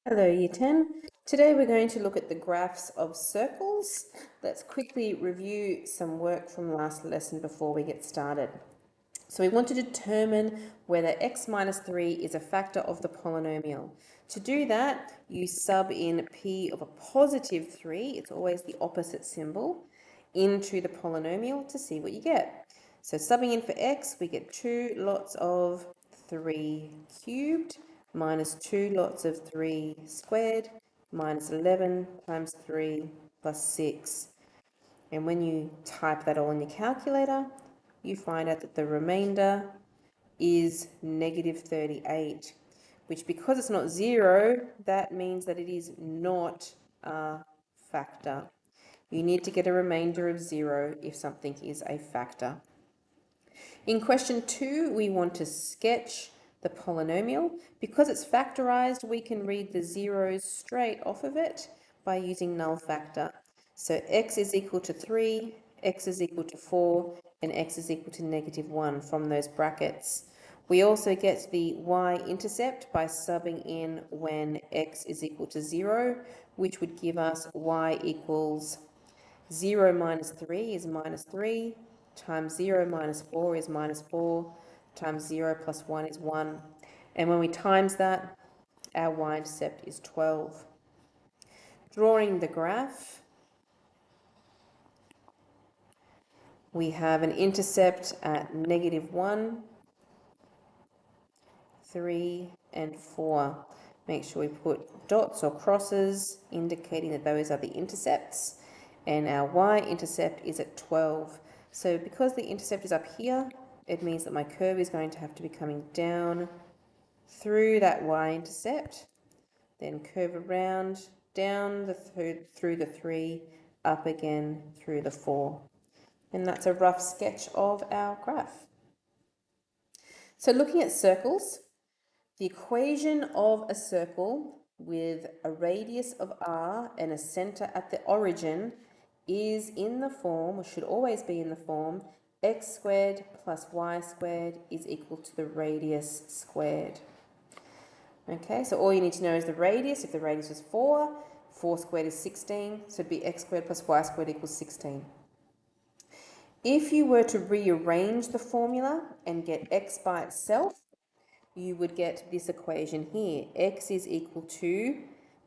Hello Year 10. Today we're going to look at the graphs of circles. Let's quickly review some work from last lesson before we get started. So we want to determine whether x minus 3 is a factor of the polynomial. To do that, you sub in p of a positive 3, it's always the opposite symbol, into the polynomial to see what you get. So subbing in for x, we get 2 lots of 3 cubed minus 2 lots of 3 squared minus 11 times 3 plus 6. And when you type that all in your calculator, you find out that the remainder is negative 38, which, because it's not 0, that means that it is not a factor. You need to get a remainder of 0 if something is a factor. In question 2, we want to sketch the polynomial. Because it's factorized, we can read the zeros straight off of it by using null factor. So x is equal to 3, x is equal to 4, and x is equal to negative 1 from those brackets. We also get the y-intercept by subbing in when x is equal to 0, which would give us y equals 0 minus 3 is minus 3, times 0 minus 4 is minus 4, times 0 plus 1 is 1. And when we times that, our y-intercept is 12. Drawing the graph, we have an intercept at negative 1, 3, and 4. Make sure we put dots or crosses indicating that those are the intercepts. And our y-intercept is at 12. So because the intercept is up here, it means that my curve is going to have to be coming down through that y-intercept, then curve around, down through the 3, up again through the 4. And that's a rough sketch of our graph. So looking at circles, the equation of a circle with a radius of r and a center at the origin is in the form, or should always be in the form, x squared plus y squared is equal to the radius squared. Okay, so all you need to know is the radius. If the radius is 4, 4 squared is 16, so it'd be x squared plus y squared equals 16. If you were to rearrange the formula and get x by itself, you would get this equation here. X is equal to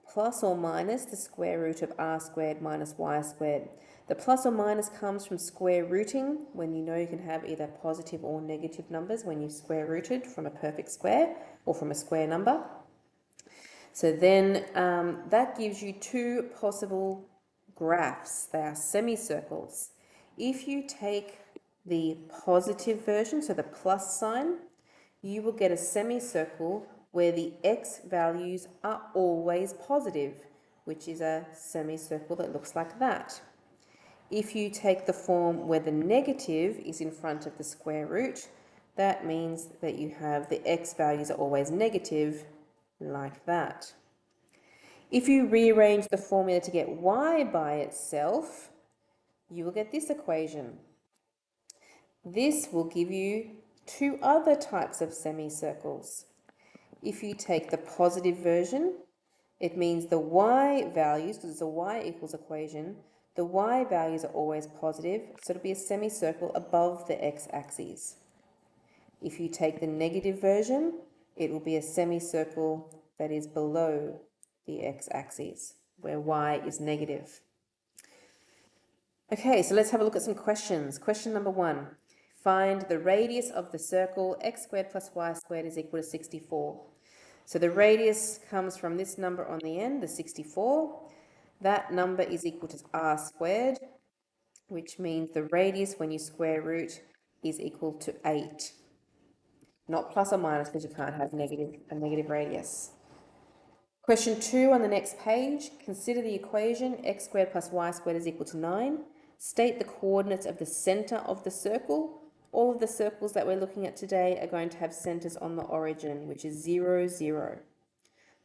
plus or minus the square root of r squared minus y squared. The plus or minus comes from square rooting, when you know you can have either positive or negative numbers when you square rooted from a perfect square or from a square number. So then that gives you two possible graphs. They are semicircles. If you take the positive version, so the plus sign, you will get a semicircle where the x values are always positive, which is a semicircle that looks like that. If you take the form where the negative is in front of the square root, that means that you have the x values are always negative, like that. If you rearrange the formula to get y by itself, you will get this equation. This will give you two other types of semicircles. If you take the positive version, it means the y values, because it's a y equals equation, the y values are always positive, so it'll be a semicircle above the x-axis. If you take the negative version, it will be a semicircle that is below the x-axis, where y is negative. Okay, so let's have a look at some questions. Question number 1. Find the radius of the circle x squared plus y squared is equal to 64. So the radius comes from this number on the end, the 64. That number is equal to r squared, which means the radius when you square root is equal to 8. Not plus or minus, because you can't have a negative radius. Question 2 on the next page, consider the equation x squared plus y squared is equal to 9. State the coordinates of the center of the circle. All of the circles that we're looking at today are going to have centers on the origin, which is 0, 0.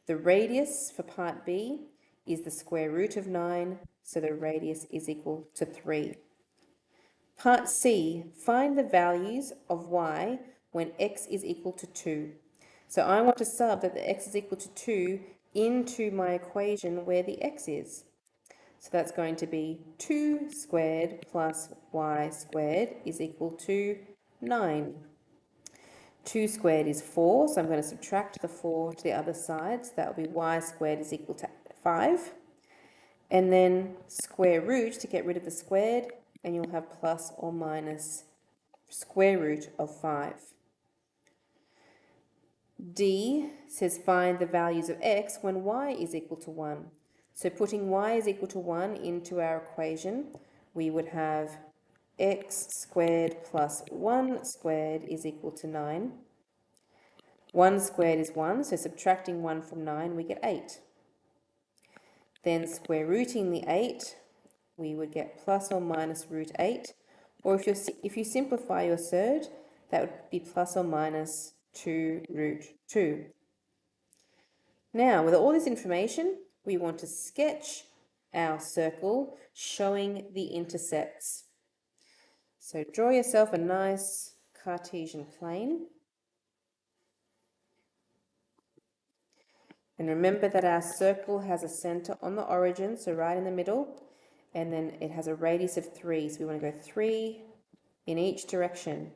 The radius for part B is the square root of 9, so the radius is equal to 3. Part C, find the values of y when x is equal to 2. So I want to sub that the x is equal to 2 into my equation where the x is. So that's going to be 2 squared plus y squared is equal to 9. 2 squared is 4, so I'm going to subtract the 4 to the other side. So that will be y squared is equal to 5. And then square root to get rid of the squared, and you'll have plus or minus square root of 5. D says find the values of x when y is equal to 1. So putting y is equal to 1 into our equation, we would have x squared plus 1 squared is equal to 9. 1 squared is 1, so subtracting 1 from 9, we get 8. Then square rooting the 8, we would get plus or minus root 8. Or if you simplify your third, that would be plus or minus 2 root 2. Now, with all this information, we want to sketch our circle showing the intercepts. So draw yourself a nice Cartesian plane. And remember that our circle has a center on the origin, so right in the middle, and then it has a radius of 3. So we want to go 3 in each direction.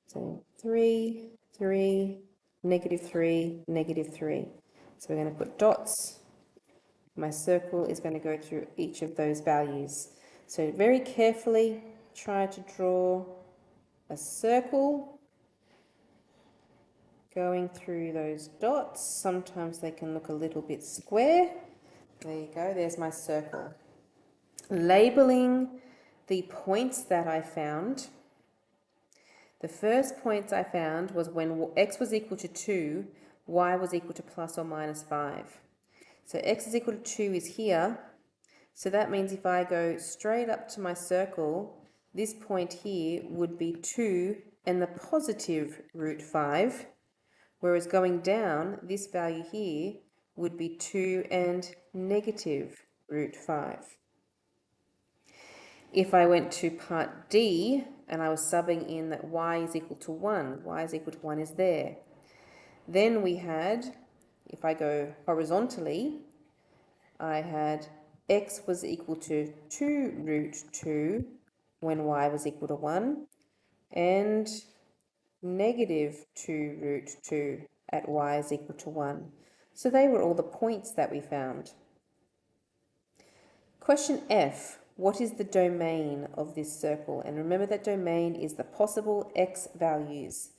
So 3, 3, -3, -3. So we're going to put dots. My circle is going to go through each of those values. So very carefully try to draw a circle going through those dots. Sometimes they can look a little bit square. There you go, there's my circle. Labeling the points that I found. The first points I found was when x was equal to 2, y was equal to plus or minus 5. So x is equal to 2 is here. So that means if I go straight up to my circle, this point here would be 2 and the positive root 5, whereas going down, this value here would be 2 and negative root 5. If I went to part D and I was subbing in that y is equal to 1, y is equal to 1 is there. Then we had, if I go horizontally, I had x was equal to 2 root 2 when y was equal to 1, and negative 2 root 2 at y is equal to 1. So they were all the points that we found. Question F, what is the domain of this circle? And remember that domain is the possible x values.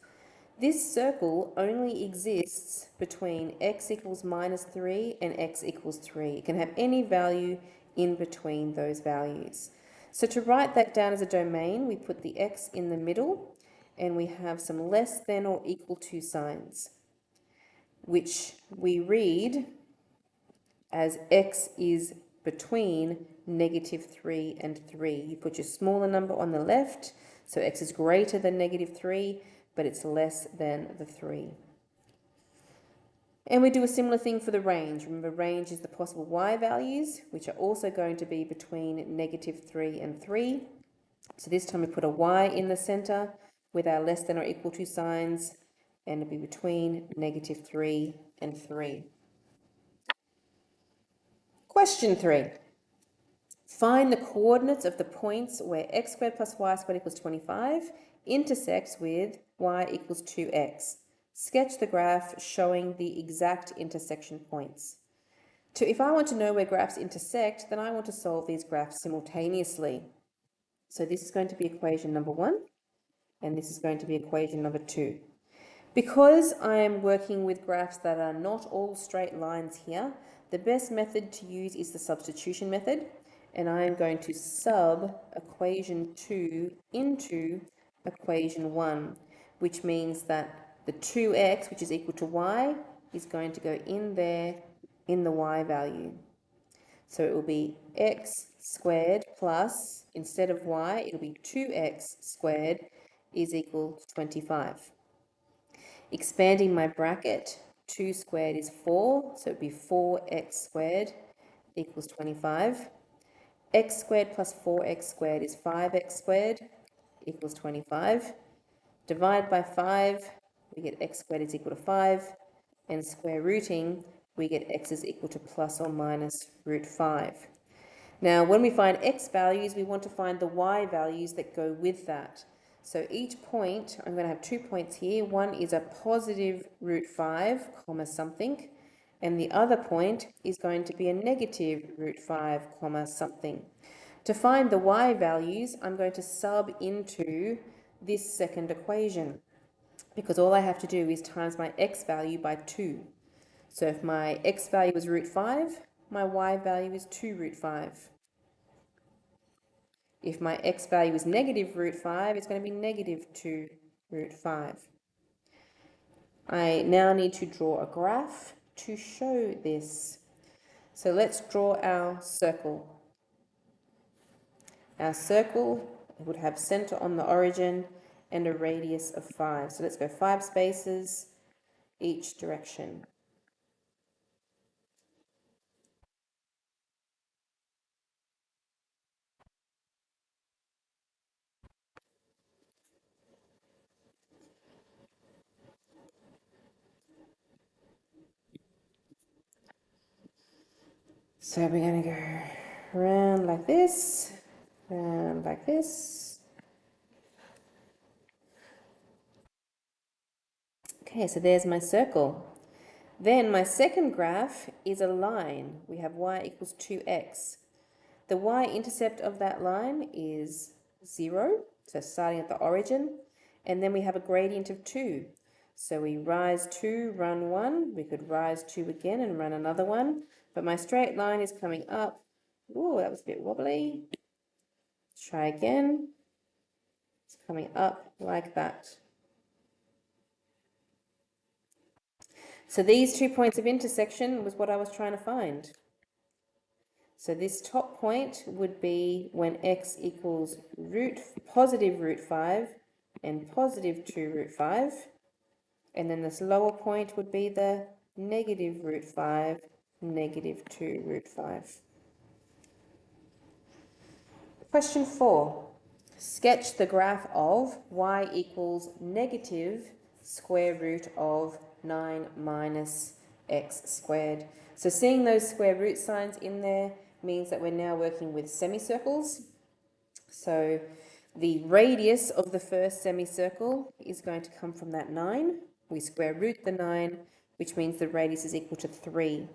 This circle only exists between x equals -3 and x equals 3. It can have any value in between those values. So to write that down as a domain, we put the x in the middle and we have some less than or equal to signs, which we read as x is between -3 and 3. You put your smaller number on the left, so x is greater than -3, but it's less than the 3. And we do a similar thing for the range. Remember, range is the possible y values, which are also going to be between -3 and 3. So this time we put a y in the center with our less than or equal to signs, and it'll be between -3 and 3. Question 3. Find the coordinates of the points where x squared plus y squared equals 25 intersects with y equals 2x. Sketch the graph showing the exact intersection points. If I want to know where graphs intersect, then I want to solve these graphs simultaneously. So this is going to be equation number 1, and this is going to be equation number 2. Because I am working with graphs that are not all straight lines here, the best method to use is the substitution method, and I am going to sub equation 2 into equation 1, which means that the 2x, which is equal to y, is going to go in there in the y value. So it will be x squared plus, instead of y, it'll be 2x squared is equal to 25. Expanding my bracket, 2 squared is 4, so it would be 4x squared equals 25. X squared plus 4x squared is 5x squared equals 25. Divide by 5, we get x squared is equal to 5, and square rooting, we get x is equal to plus or minus root 5. Now, when we find x values, we want to find the y values that go with that. So each point, I'm going to have 2 points here. One is a positive root 5, comma something, and the other point is going to be a negative root 5, comma something. To find the y values, I'm going to sub into this second equation, because all I have to do is times my x value by 2. So if my x value is root 5, my y value is 2 root 5. If my x value is negative root 5, it's going to be negative 2 root 5. I now need to draw a graph to show this. So let's draw our circle. Our circle would have center on the origin and a radius of 5. So let's go 5 spaces each direction. So we're going to go round like this, round like this. Okay, so there's my circle. Then my second graph is a line. We have y equals 2x. The y-intercept of that line is 0, so starting at the origin, and then we have a gradient of 2. So we rise 2, run 1. We could rise 2 again and run another one, but my straight line is coming up. Ooh, that was a bit wobbly. Let's try again. It's coming up like that. So these 2 points of intersection was what I was trying to find. So this top point would be when x equals positive root 5 and positive 2 root 5. And then this lower point would be the negative root 5, negative 2 root 5. Question 4. Sketch the graph of y equals negative square root of 9 minus x squared. So seeing those square root signs in there means that we're now working with semicircles. So the radius of the first semicircle is going to come from that 9. We square root the 9, which means the radius is equal to 3.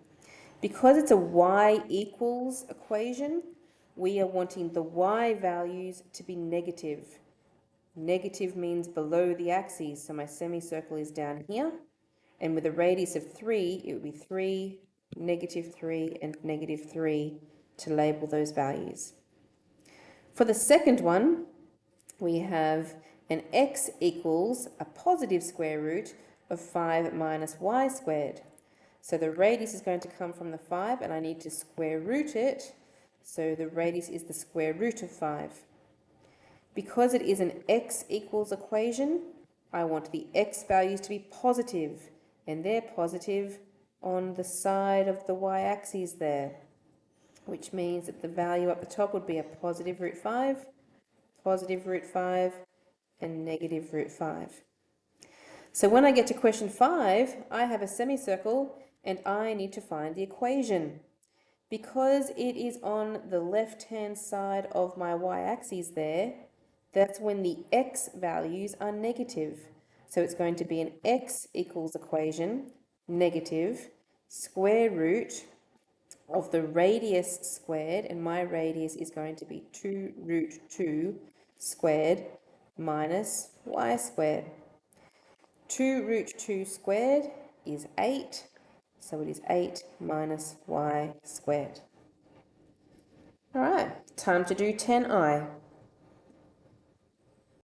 Because it's a y equals equation, we are wanting the y values to be negative. Negative means below the axes, so my semicircle is down here. And with a radius of 3, it would be 3, negative 3, and negative 3 to label those values. For the second one, we have an x equals a positive square root of 5 minus y squared. So the radius is going to come from the 5, and I need to square root it. So the radius is the square root of 5. Because it is an x equals equation, I want the x values to be positive, and they're positive on the side of the y-axis there, which means that the value up the top would be a positive root 5, and negative root 5. So when I get to question 5, I have a semicircle, and I need to find the equation. Because it is on the left-hand side of my y-axis there, that's when the x values are negative. So it's going to be an x equals equation, negative, square root of the radius squared, and my radius is going to be 2 root 2 squared minus y squared. 2 root 2 squared is 8, so it is 8 minus y squared. All right, time to do 10i.